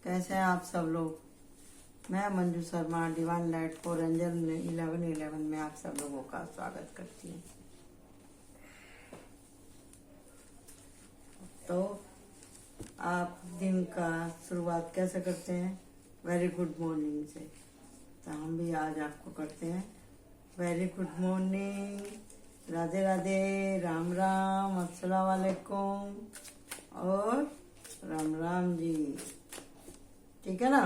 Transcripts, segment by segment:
कैसे हैं आप सब लोग। मैं Manju Sharma divine light for angel 1111 में आप सब लोगों का स्वागत करती हूँ। तो आप दिन का शुरुआत कैसे करते हैं? वेरी गुड मॉर्निंग से। तो हम भी आज आपको करते हैं very good morning, Radhe Radhe, Ram Ram, अस्सलाम वालेकुम और राम राम जी। ठीक है ना।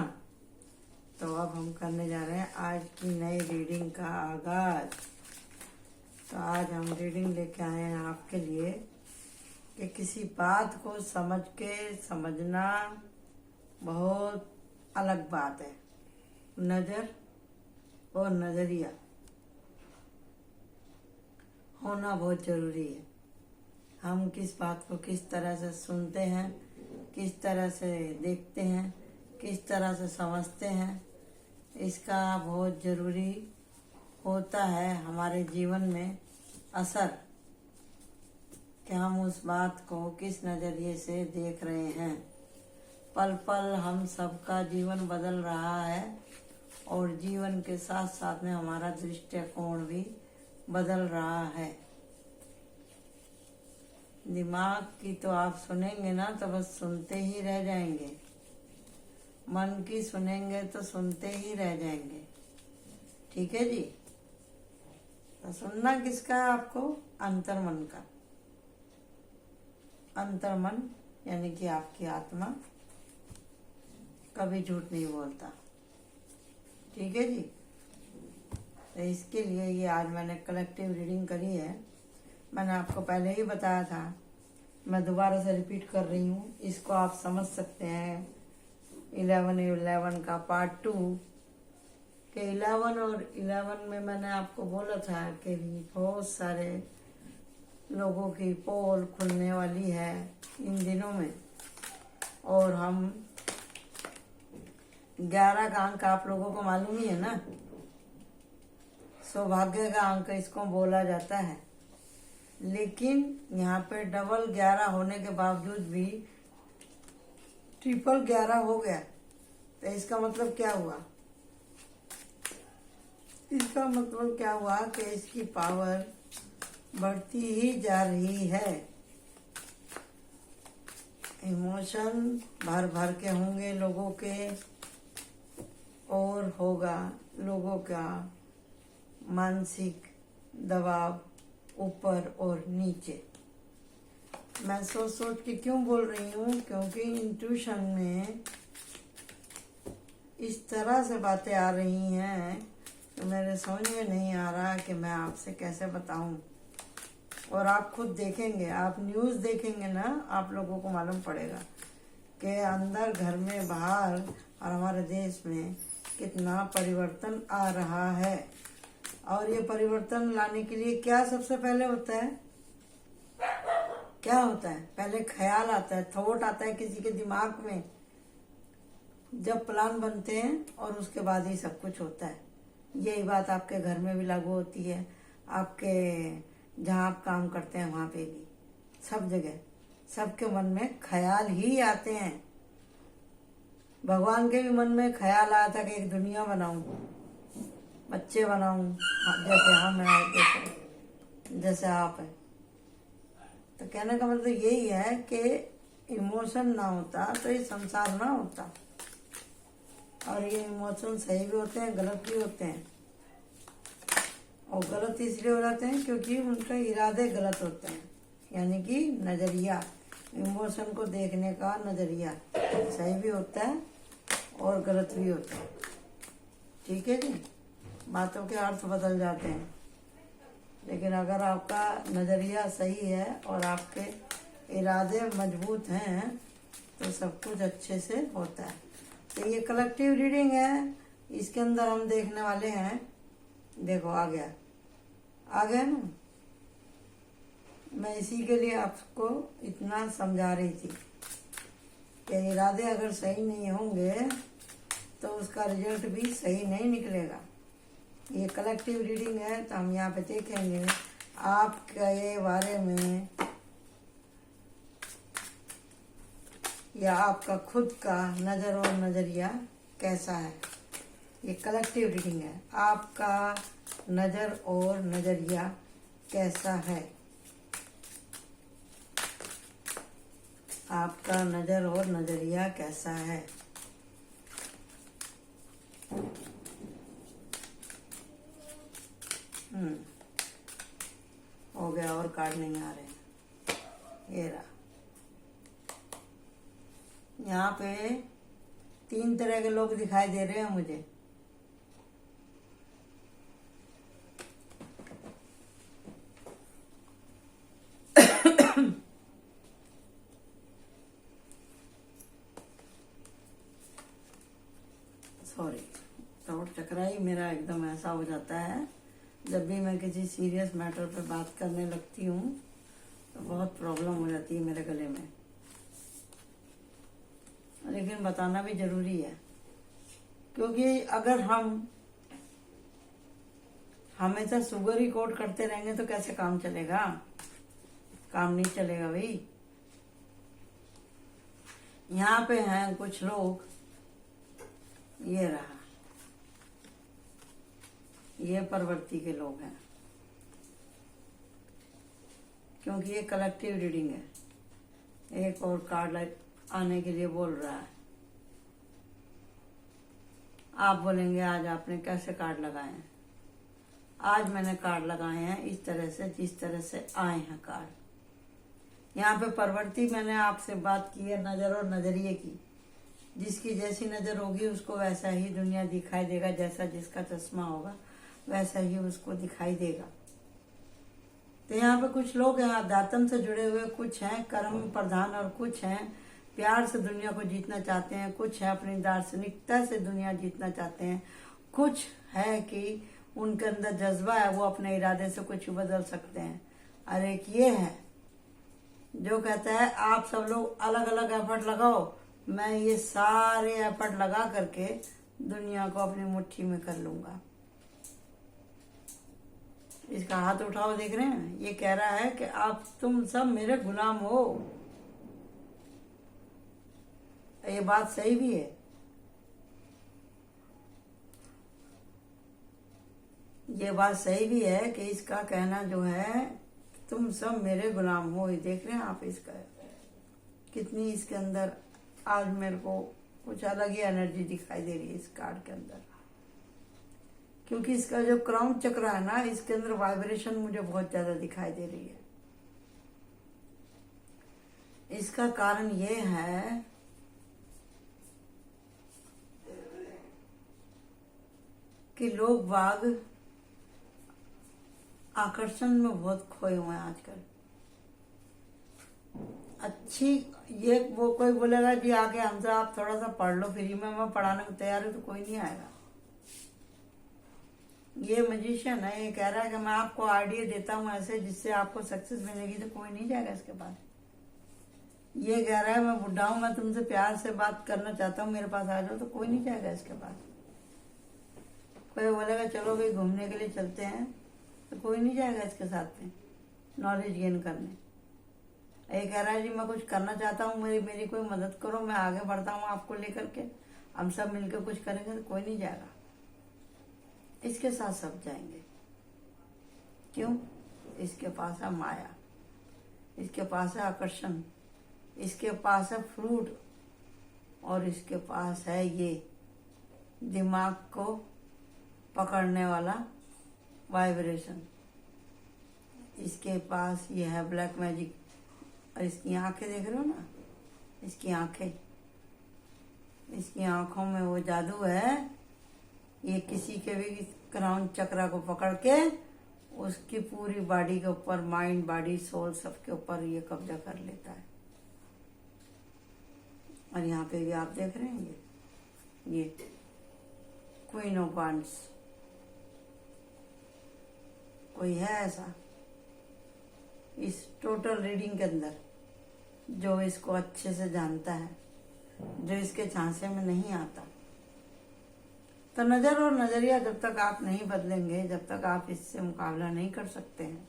तो अब हम करने जा रहे हैं आज की नई रीडिंग का आगाज। तो आज हम रीडिंग लेके आए हैं आपके लिए कि किसी बात को समझ के समझना बहुत अलग बात है। नज़र और नज़रिया होना बहुत ज़रूरी है। हम किस बात को किस तरह से सुनते हैं, किस तरह से देखते हैं, किस तरह से समझते हैं, इसका बहुत ज़रूरी होता है हमारे जीवन में असर कि हम उस बात को किस नज़रिए से देख रहे हैं। पल पल हम सबका जीवन बदल रहा है और जीवन के साथ साथ में हमारा दृष्टिकोण भी बदल रहा है। दिमाग की तो आप सुनेंगे ना तो बस सुनते ही रह जाएंगे, मन की सुनेंगे तो सुनते ही रह जाएंगे। ठीक है जी। तो सुनना किसका है आपको? अंतर्मन का। अंतर्मन यानी कि आपकी आत्मा कभी झूठ नहीं बोलता। ठीक है जी। तो इसके लिए ये आज मैंने कलेक्टिव रीडिंग करी है। मैंने आपको पहले ही बताया था, मैं दोबारा से रिपीट कर रही हूँ। इसको आप समझ सकते हैं 11-11 का पार्ट 2 के 11 और 11 में मैंने आपको बोला था कि बहुत सारे लोगों की पोल खुलने वाली है इन दिनों में। और हम 11 का अंक आप लोगों को मालूम ही है ना, सौभाग्य का अंक इसको बोला जाता है। लेकिन यहाँ पे डबल 11 होने के बावजूद भी ट्रिपल 11 हो गया। तो इसका मतलब क्या हुआ? इसका मतलब क्या हुआ कि इसकी पावर बढ़ती ही जा रही है। इमोशन भर भर के होंगे लोगों के और होगा लोगों का मानसिक दबाव ऊपर और नीचे। मैं सोच सोच के क्यों बोल रही हूँ? क्योंकि इंट्यूशन में इस तरह से बातें आ रही हैं कि मेरे समझ में नहीं आ रहा कि मैं आपसे कैसे बताऊं। और आप खुद देखेंगे, आप न्यूज़ देखेंगे ना, आप लोगों को मालूम पड़ेगा कि अंदर घर में बाहर और हमारे देश में कितना परिवर्तन आ रहा है। और ये परिवर्तन लाने के लिए क्या सबसे पहले होता है? क्या होता है? पहले ख्याल आता है, थॉट आता है किसी के दिमाग में, जब प्लान बनते हैं और उसके बाद ही सब कुछ होता है। यही बात आपके घर में भी लागू होती है, आपके जहाँ आप काम करते हैं वहाँ पे भी, सब जगह सबके मन में ख्याल ही आते हैं। भगवान के भी मन में ख्याल आया था कि एक दुनिया बनाऊं, बच्चे बनाऊं जैसे हम हैं, जैसे आप हैं। तो कहने का मतलब यही है कि इमोशन ना होता तो ये संसार ना होता। और ये इमोशन सही भी होते हैं, गलत भी होते हैं। और गलत इसलिए हो जाते हैं क्योंकि उनके इरादे गलत होते हैं। यानी कि नज़रिया, इमोशन को देखने का नज़रिया सही भी होता है और गलत भी होता है। ठीक है जी। बातों के अर्थ बदल जाते हैं। लेकिन अगर आपका नज़रिया सही है और आपके इरादे मजबूत हैं तो सब कुछ अच्छे से होता है। तो ये कलेक्टिव रीडिंग है, इसके अंदर हम देखने वाले हैं। देखो आ गया ना। मैं इसी के लिए आपको इतना समझा रही थी कि इरादे अगर सही नहीं होंगे तो उसका रिजल्ट भी सही नहीं निकलेगा। ये कलेक्टिव रीडिंग है तो हम यहाँ पे देखेंगे आपके बारे में या आपका खुद का नज़र और नज़रिया कैसा है। ये कलेक्टिव रीडिंग है। आपका नज़र और नज़रिया कैसा है। आपका नज़र और नज़रिया कैसा है। हो गया, और कार्ड नहीं आ रहे। ये रहा। यहाँ पे 3 तरह के लोग दिखाई दे रहे हैं मुझे। सॉरी, थ्रोट चक्रा ही मेरा एकदम ऐसा हो जाता है जब भी मैं किसी सीरियस मैटर पे बात करने लगती हूँ तो बहुत प्रॉब्लम हो जाती है मेरे गले में। लेकिन बताना भी जरूरी है, क्योंकि अगर हम हमेशा शुगर ही कोट करते रहेंगे तो कैसे काम चलेगा। काम नहीं चलेगा भाई। यहाँ पे हैं कुछ लोग, ये रहा, ये परवर्ती के लोग हैं, क्योंकि ये कलेक्टिव रीडिंग है। एक और कार्ड आने के लिए बोल रहा है। आप बोलेंगे आज आपने कैसे कार्ड लगाए हैं। आज मैंने कार्ड लगाए हैं इस तरह से, जिस तरह से आए हैं कार्ड। यहाँ पे परवर्ती मैंने आपसे बात की है नज़र और नज़रिए की। जिसकी जैसी नज़र होगी उसको वैसा ही दुनिया दिखाई देगा। जैसा जिसका चश्मा होगा वैसा ही उसको दिखाई देगा। तो यहाँ पे कुछ लोग हैं अध्यात्म से जुड़े हुए, कुछ हैं कर्म प्रधान और कुछ हैं प्यार से दुनिया को जीतना चाहते हैं, कुछ है अपनी दार्शनिकता से दुनिया जीतना चाहते हैं, कुछ है कि उनके अंदर जज्बा है, वो अपने इरादे से कुछ बदल सकते हैं। और एक ये है जो कहता है आप सब लोग अलग अलग एफर्ट लगाओ, मैं ये सारे एफर्ट लगा करके दुनिया को अपनी मुट्ठी में कर लूंगा। इसका हाथ उठाओ, देख रहे हैं। ये कह रहा है कि आप तुम सब मेरे गुलाम हो। ये बात सही भी है। ये बात सही भी है कि इसका कहना जो है तुम सब मेरे गुलाम हो। ये देख रहे हैं आप इसका कितनी इसके अंदर आज मेरे को कुछ अलग ही एनर्जी दिखाई दे रही है इस कार्ड के अंदर। क्योंकि इसका जो क्राउन चक्र है ना, इसके अंदर वाइब्रेशन मुझे बहुत ज्यादा दिखाई दे रही है। इसका कारण ये है कि लोग बाग आकर्षण में बहुत खोए हुए हैं आजकल। अच्छी ये वो कोई बोलेगा जी आके हमसे आप थोड़ा सा पढ़ लो फ्री में, मैं पढ़ाने को तैयार हूं, तो कोई नहीं आएगा। ये मजिशियन है, ये कह रहा है कि मैं आपको आइडिया देता हूं ऐसे जिससे आपको सक्सेस मिलेगी, तो कोई नहीं जाएगा इसके पास। ये कह रहा है मैं बुढ़ा हूं, मैं तुमसे प्यार से बात करना चाहता हूँ, मेरे पास आ जाओ, तो कोई नहीं जाएगा इसके पास। कोई बोलेगा चलो भाई घूमने के लिए चलते हैं, तो कोई नहीं जाएगा इसके साथ में नॉलेज गेन करने। ये कह रहा है जी मैं कुछ करना चाहता हूँ, मेरी कोई मदद करो, मैं आगे बढ़ता हूँ आपको लेकर के, हम सब मिलकर कुछ करेंगे, तो कोई नहीं जाएगा। इसके साथ सब जाएंगे। क्यों? इसके पास है माया, इसके पास है आकर्षण, इसके पास है फ्रूट, और इसके पास है ये दिमाग को पकड़ने वाला वाइब्रेशन। इसके पास ये है ब्लैक मैजिक। और इसकी आंखें देख रहे हो ना, इसकी आंखें, इसकी आंखों में वो जादू है। ये किसी के भी क्राउन चक्रा को पकड़ के उसकी पूरी बॉडी के ऊपर, माइंड बॉडी सोल सबके ऊपर ये कब्जा कर लेता है। और यहाँ पे भी आप देख रहे हैं ये क्वीन ऑफ वांड्स। कोई है ऐसा इस टोटल रीडिंग के अंदर जो इसको अच्छे से जानता है, जो इसके झांसे में नहीं आता। तो नजर और नजरिया जब तक आप नहीं बदलेंगे, जब तक आप इससे मुकाबला नहीं कर सकते हैं,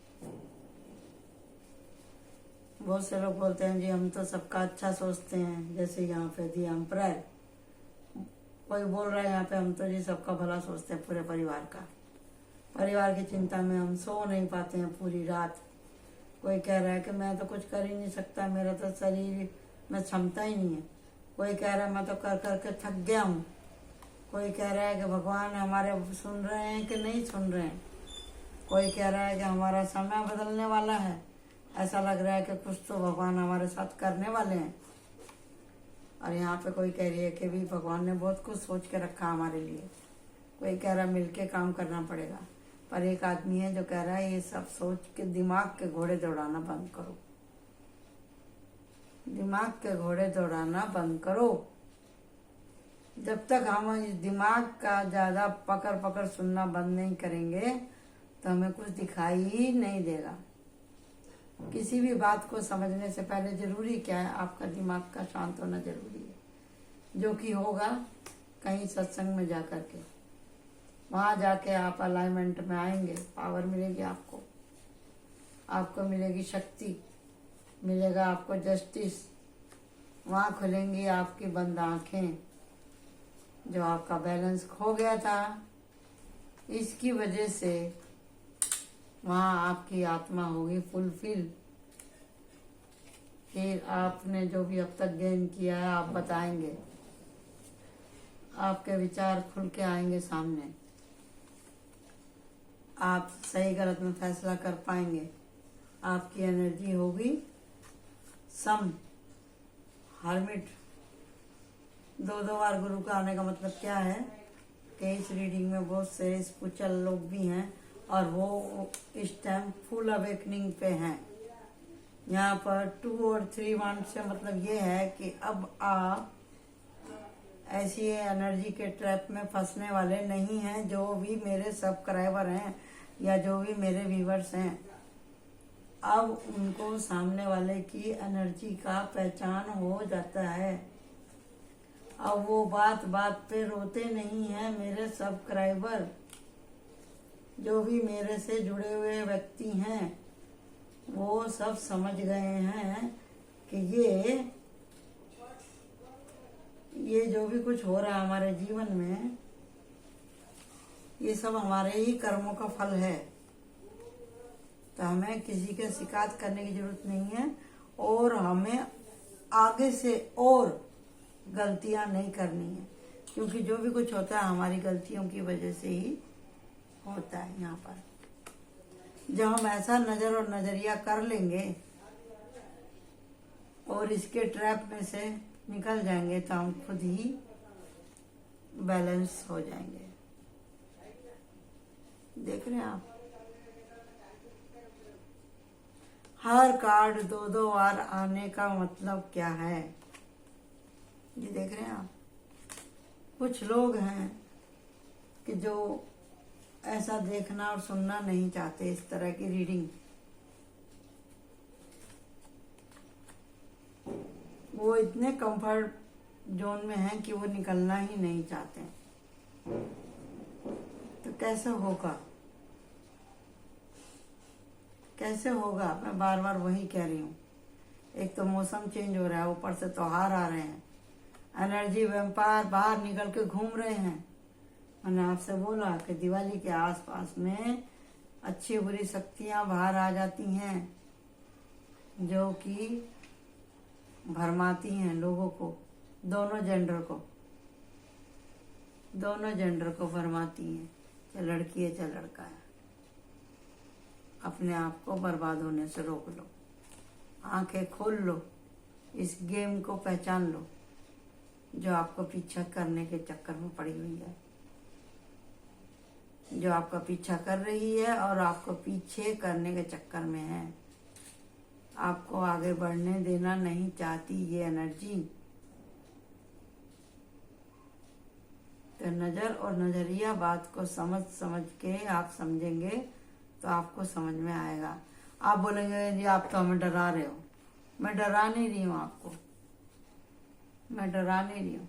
बहुत से लोग बोलते हैं जी हम तो सबका अच्छा सोचते हैं, जैसे यहाँ पे दी एम्परर कोई बोल रहा है यहाँ पे हम तो जी सबका भला सोचते हैं, पूरे परिवार का। परिवार की चिंता में हम सो नहीं पाते हैं पूरी रात। कोई कह रहा है कि मैं तो कुछ कर ही नहीं सकता, मेरा तो शरीर में क्षमता ही नहीं है। कोई कह रहा है मैं तो कर कर के थक गया हूँ। कोई कह रहा है कि भगवान हमारे सुन रहे हैं कि नहीं सुन रहे हैं। कोई कह रहा है कि हमारा समय बदलने वाला है, ऐसा लग रहा है कि कुछ तो भगवान हमारे साथ करने वाले हैं। और यहाँ पे कोई कह रही है कि भी भगवान ने बहुत कुछ सोच के रखा हमारे लिए। कोई कह रहा है मिलके काम करना पड़ेगा, पर एक आदमी है जो कह रहा है ये सब सोच के दिमाग के घोड़े दौड़ाना बंद करो। दिमाग के घोड़े दौड़ाना बंद करो। जब तक हम इस दिमाग का ज्यादा पकड़ पकड़ सुनना बंद नहीं करेंगे तो हमें कुछ दिखाई ही नहीं देगा। किसी भी बात को समझने से पहले जरूरी क्या है, आपका दिमाग का शांत होना जरूरी है। जो कि होगा कहीं सत्संग में जाकर के, वहां जाके आप अलाइनमेंट में आएंगे, पावर मिलेगी आपको, आपको मिलेगी शक्ति, मिलेगा आपको जस्टिस। वहां खुलेंगी आपकी बंद आंखें। जो आपका बैलेंस खो गया था इसकी वजह से वहां आपकी आत्मा होगी फुलफिल। फिर आपने जो भी अब तक गेन किया है आप बताएंगे, आपके विचार खुल के आएंगे सामने, आप सही गलत में फैसला कर पाएंगे। आपकी एनर्जी होगी सम हर्मिट। दो बार गुरु का आने का मतलब क्या है कि इस रीडिंग में बहुत से स्पिरिचुअल लोग भी हैं और वो इस टाइम फुल अवेकनिंग पे हैं। यहाँ पर 2 और 3 वन से मतलब ये है कि अब आप ऐसी एनर्जी के ट्रैप में फंसने वाले नहीं हैं। जो भी मेरे सब्सक्राइबर हैं या जो भी मेरे व्यूवर्स हैं, अब उनको सामने वाले की एनर्जी का पहचान हो जाता है। अब वो बात बात पे रोते नहीं हैं। मेरे सब्सक्राइबर जो भी मेरे से जुड़े हुए व्यक्ति हैं वो सब समझ गए हैं कि ये जो भी कुछ हो रहा है हमारे जीवन में, ये सब हमारे ही कर्मों का फल है। तो हमें किसी के शिकायत करने की जरूरत नहीं है और हमें आगे से और गलतियां नहीं करनी है, क्योंकि जो भी कुछ होता है हमारी गलतियों की वजह से ही होता है। यहाँ पर जब हम ऐसा नजर और नजरिया कर लेंगे और इसके ट्रैप में से निकल जाएंगे तो हम खुद ही बैलेंस हो जाएंगे। देख रहे हैं आप, हर कार्ड 2 बार आने का मतलब क्या है, ये देख रहे हैं आप। कुछ लोग हैं कि जो ऐसा देखना और सुनना नहीं चाहते इस तरह की रीडिंग। वो इतने कंफर्ट जोन में हैं कि वो निकलना ही नहीं चाहते। तो कैसे होगा, कैसे होगा? मैं बार बार वही कह रही हूँ। एक तो मौसम चेंज हो रहा है, ऊपर से त्योहार आ रहे हैं, एनर्जी वैम्पायर बाहर निकल के घूम रहे हैं। मैंने आपसे बोला कि दिवाली के आसपास में अच्छी बुरी शक्तियां बाहर आ जाती हैं जो कि भरमाती हैं लोगों को, दोनों जेंडर को भरमाती हैं। चाहे लड़की है चाहे लड़का है। अपने आप को बर्बाद होने से रोक लो, आंखें खोल लो, इस गेम को पहचान लो जो आपको पीछा करने के चक्कर में पड़ी हुई है, जो आपका पीछा कर रही है और आपको पीछे करने के चक्कर में है। आपको आगे बढ़ने देना नहीं चाहती ये एनर्जी। तो नजर और नजरिया बात को समझ के आप समझेंगे तो आपको समझ में आएगा। आप बोलेंगे जी आप तो हमें डरा रहे हो। मैं डरा नहीं रही हूँ आपको, मैं डरा नहीं रही हूँ।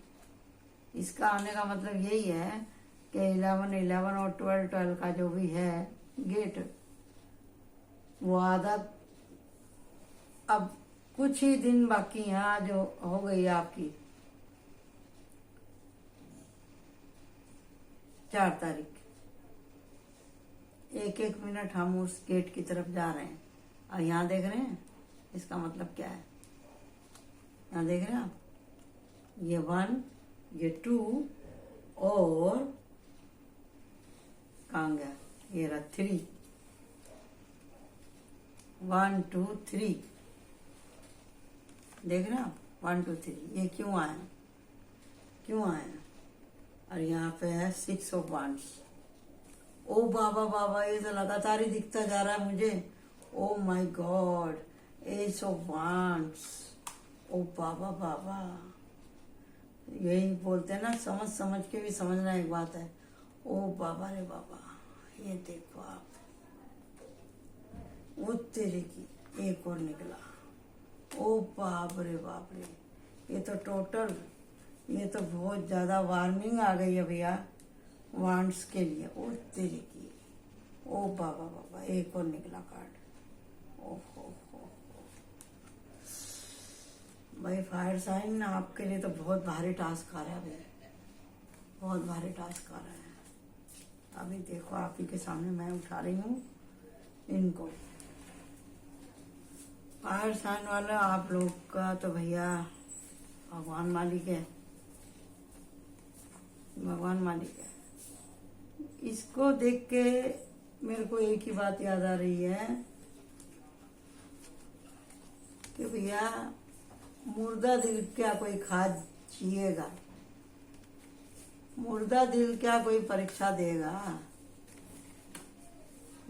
इसका आने का मतलब यही है कि 11 और 12 का जो भी है गेट, वो आदत अब कुछ ही दिन बाकी हैं, आज हो गई आपकी 4 तारीख। एक एक मिनट हम उस गेट की तरफ जा रहे हैं। और यहाँ देख रहे हैं, इसका मतलब क्या है? यहाँ देख रहे हैं आप, ये 1, ये 2 और कहाँ गया, ये रहा 3। 1 2 3 देख रहे हैं आप, 1 2 3। ये क्यों आया, क्यों आया? और यहाँ पे है 6 ऑफ वांड्स। ओ बाबा बाबा, ये तो लगातार ही दिखता जा रहा है मुझे। Oh my god, ace of wands. ओ बाबा बाबा, यही बोलते हैं ना, समझ समझ के भी समझना एक बात है। ओ बाबा रे बाबा, ये देखो आप, वो तेरे की एक और निकला। ओ बाप रे बाप रे, ये तो टोटल, ये तो बहुत ज्यादा वार्निंग आ गई है भैया वांड्स के लिए। ओ तेरे की, ओ बाबा बाबा, एक और निकला कार्ड। ओहो हो, भाई फायर साइन आपके लिए तो बहुत भारी टास्क आ रहा है अभी, बहुत भारी टास्क आ रहा है। अभी देखो, आप ही के सामने मैं उठा रही हूँ इनको। फायर साइन वाला आप लोग का तो भैया भगवान मालिक है, भगवान मालिक है। इसको देख के मेरे को एक ही बात याद आ रही है कि भैया मुर्दा दिल क्या कोई खाद जिएगा, मुर्दा दिल क्या कोई परीक्षा देगा।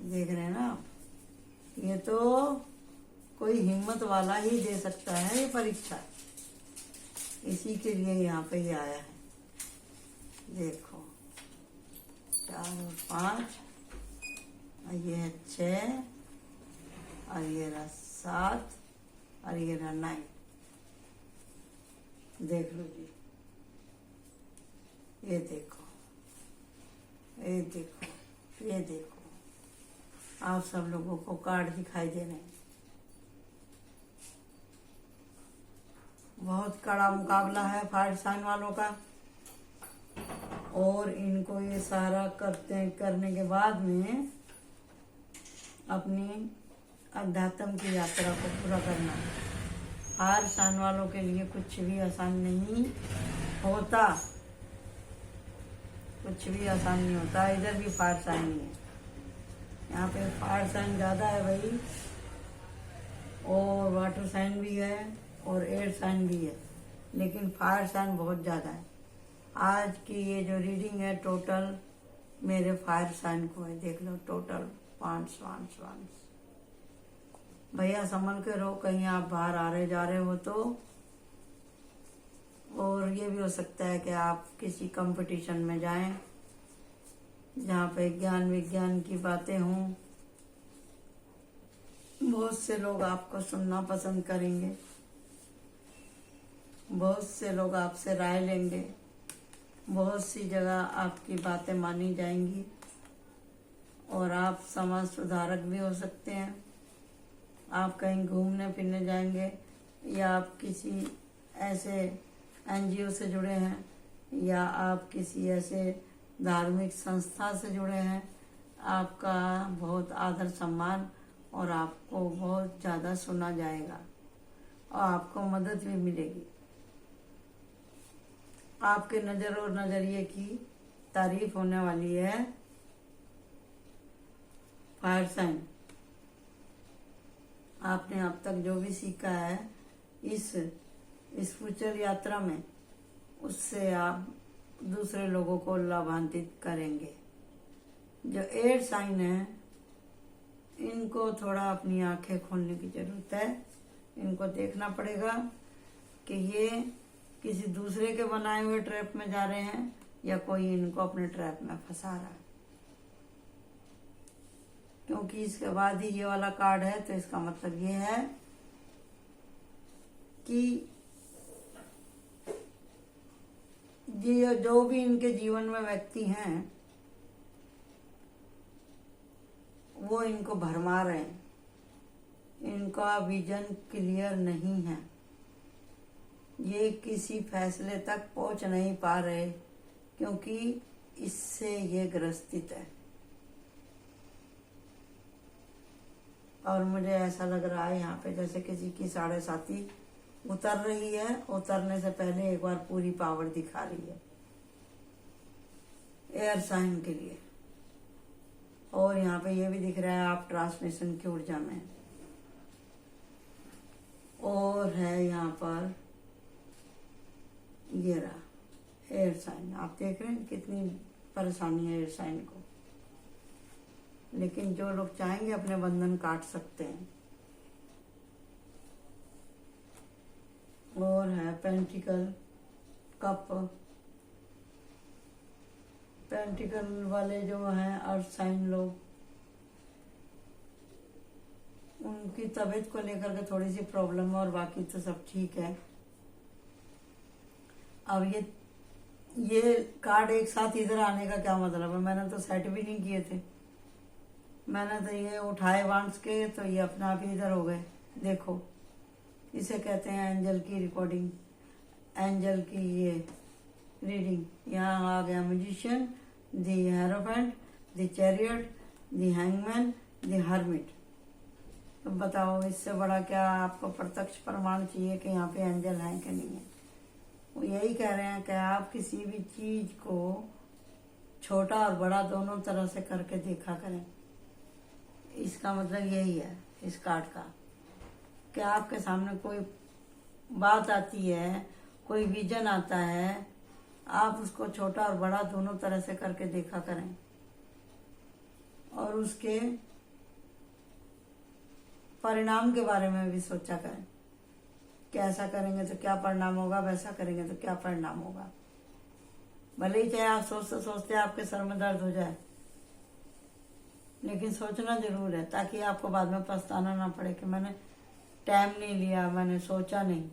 देख रहे हैं ना आप, ये तो कोई हिम्मत वाला ही दे सकता है ये परीक्षा, इसी के लिए यहाँ पे ही आया है। देखो 4 और 5, और ये है 6, और ये रहा 7, और ये रहा 9। देख लो जी, ये देखो, ये देखो, ये देखो, आप सब लोगों को कार्ड दिखाई दे रहे हैं। बहुत कड़ा मुकाबला है फायर साइन वालों का, और इनको ये सारा करने के बाद में अपनी अध्यात्म की यात्रा को पूरा करना है। फायर साइन वालों के लिए कुछ भी आसान नहीं होता, कुछ भी आसान नहीं होता। इधर भी फायर साइन ही है, यहाँ पे फायर साइन ज्यादा है भाई, और वाटर साइन भी है और एयर साइन भी है, लेकिन फायर साइन बहुत ज्यादा है। आज की ये जो रीडिंग है टोटल मेरे फायर साइन को है, देख लो टोटल 5 भैया संभल के रहो, कहीं आप बाहर आ रहे जा रहे हो तो। और ये भी हो सकता है कि आप किसी कंपटीशन में जाएं जहाँ पे ज्ञान विज्ञान की बातें हों। बहुत से लोग आपको सुनना पसंद करेंगे, बहुत से लोग आपसे राय लेंगे, बहुत सी जगह आपकी बातें मानी जाएंगी, और आप समाज सुधारक भी हो सकते हैं। आप कहीं घूमने फिरने जाएंगे, या आप किसी ऐसे एनजीओ से जुड़े हैं, या आप किसी ऐसे धार्मिक संस्था से जुड़े हैं, आपका बहुत आदर सम्मान और आपको बहुत ज़्यादा सुना जाएगा और आपको मदद भी मिलेगी। आपके नज़र और नज़रिए की तारीफ होने वाली है। फायर साइन, आपने अब तक जो भी सीखा है इस फ्यूचर यात्रा में, उससे आप दूसरे लोगों को लाभान्वित करेंगे। जो एयर साइन है, इनको थोड़ा अपनी आंखें खोलने की जरूरत है। इनको देखना पड़ेगा कि ये किसी दूसरे के बनाए हुए ट्रैप में जा रहे हैं या कोई इनको अपने ट्रैप में फंसा रहा है। क्योंकि इसके बाद ही ये वाला कार्ड है, तो इसका मतलब ये है कि ये जो भी इनके जीवन में व्यक्ति हैं वो इनको भरमा रहे हैं, इनका विजन क्लियर नहीं है, ये किसी फैसले तक पहुंच नहीं पा रहे क्योंकि इससे ये ग्रसित है। और मुझे ऐसा लग रहा है यहाँ पे जैसे किसी की 7.5 उतर रही है, उतरने से पहले एक बार पूरी पावर दिखा रही है एयर साइन के लिए। और यहाँ पे ये भी दिख रहा है आप ट्रांसमिशन की ऊर्जा में। और है यहाँ पर ये रहा एयर साइन। आप देख रहे हैं कितनी परेशानी है एयर साइन को, लेकिन जो लोग चाहेंगे अपने बंधन काट सकते हैं। और है पेंटिकल कप। पेंटिकल वाले जो हैं अर्थ साइन लोग, उनकी तबीयत को लेकर के थोड़ी सी प्रॉब्लम है और बाकी तो सब ठीक है। अब ये कार्ड एक साथ इधर आने का क्या मतलब है? मैंने तो सेट भी नहीं किए थे, मैंने तो ये उठाए वांस के, तो ये अपने आप ही इधर हो गए। देखो, इसे कहते हैं एंजल की रिकॉर्डिंग, एंजल की ये रीडिंग। यहाँ आ गया magician, the hierophant, the chariot, the hangman, the hermit. तो बताओ इससे बड़ा क्या आपको प्रत्यक्ष प्रमाण चाहिए कि यहाँ पे एंजल है कि नहीं है? वो यही कह रहे हैं कि आप किसी भी चीज को छोटा और बड़ा दोनों तरह से करके देखा करें। इसका मतलब यही है इस कार्ड का, कि आपके सामने कोई बात आती है, कोई विजन आता है, आप उसको छोटा और बड़ा दोनों तरह से करके देखा करें और उसके परिणाम के बारे में भी सोचा करें कि ऐसा करेंगे तो क्या परिणाम होगा, वैसा करेंगे तो क्या परिणाम होगा। भले ही चाहे आप सोचते सोचते आपके सर में दर्द हो जाए, लेकिन सोचना जरूर है ताकि आपको बाद में पछताना ना पड़े कि मैंने टाइम नहीं लिया, मैंने सोचा नहीं।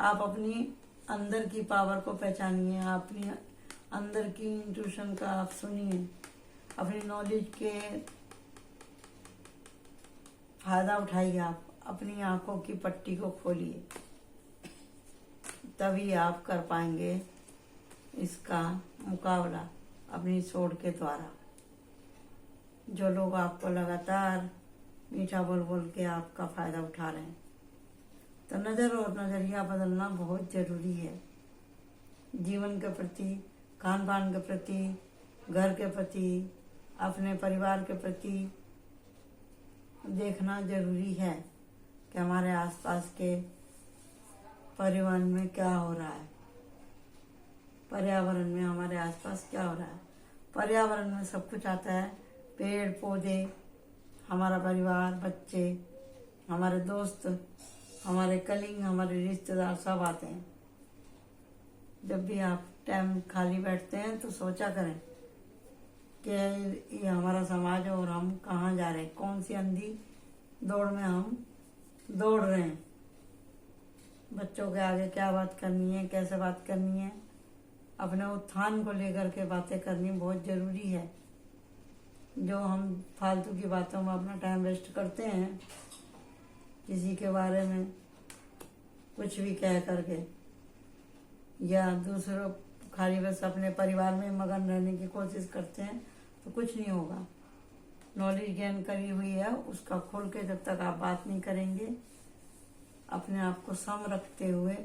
आप अपनी अंदर की पावर को पहचानिए, अपनी अंदर की इंट्यूशन का आप सुनिए, अपनी नॉलेज के फायदा उठाइए। आप अपनी आंखों की पट्टी को खोलिए, तभी आप कर पाएंगे इसका मुकाबला अपनी सोच के द्वारा। जो लोग आपको लगातार मीठा बोल बोल के आपका फायदा उठा रहे हैं, तो नज़र और नज़रिया बदलना बहुत ज़रूरी है। जीवन के प्रति, खान पान के प्रति, घर के प्रति, अपने परिवार के प्रति देखना जरूरी है कि हमारे आसपास के परिवहन में क्या हो रहा है, पर्यावरण में हमारे आसपास क्या हो रहा है। पर्यावरण में सब कुछ आता है, पेड़ पौधे, हमारा परिवार, बच्चे, हमारे दोस्त, हमारे कलीग, हमारे रिश्तेदार सब आते हैं। जब भी आप टाइम खाली बैठते हैं तो सोचा करें कि ये हमारा समाज है और हम कहाँ जा रहे हैं, कौन सी अंधी दौड़ में हम दौड़ रहे हैं। बच्चों के आगे क्या बात करनी है, कैसे बात करनी है, अपने उत्थान को लेकर के बातें करनी बहुत ज़रूरी है। जो हम फालतू की बातों में अपना टाइम वेस्ट करते हैं, किसी के बारे में कुछ भी कह करके, या दूसरों खाली बस अपने परिवार में मगन रहने की कोशिश करते हैं, तो कुछ नहीं होगा। नॉलेज गेन करी हुई है, उसका खोल के जब तक आप बात नहीं करेंगे, अपने आप को सम रखते हुए,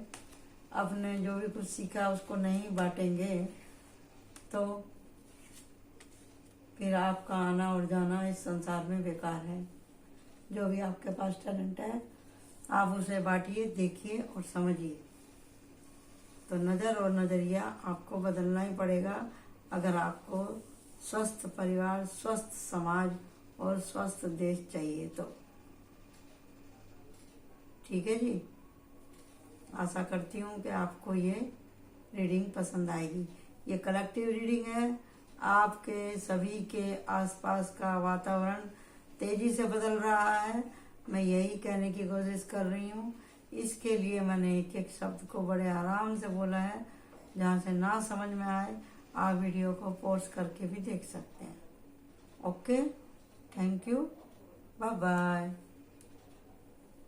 अपने जो भी कुछ सीखा उसको नहीं बांटेंगे, तो फिर आपका आना और जाना इस संसार में बेकार है। जो भी आपके पास टैलेंट है, आप उसे बांटिए, देखिए और समझिए। तो नज़र और नज़रिया आपको बदलना ही पड़ेगा अगर आपको स्वस्थ परिवार, स्वस्थ समाज और स्वस्थ देश चाहिए तो। ठीक है जी, आशा करती हूँ कि आपको ये रीडिंग पसंद आएगी। ये कलेक्टिव रीडिंग है। आपके सभी के आसपास का वातावरण तेजी से बदल रहा है, मैं यही कहने की कोशिश कर रही हूँ। इसके लिए मैंने एक एक शब्द को बड़े आराम से बोला है। जहाँ से ना समझ में आए, आप वीडियो को पॉज करके भी देख सकते हैं। Okay, thank you, bye bye.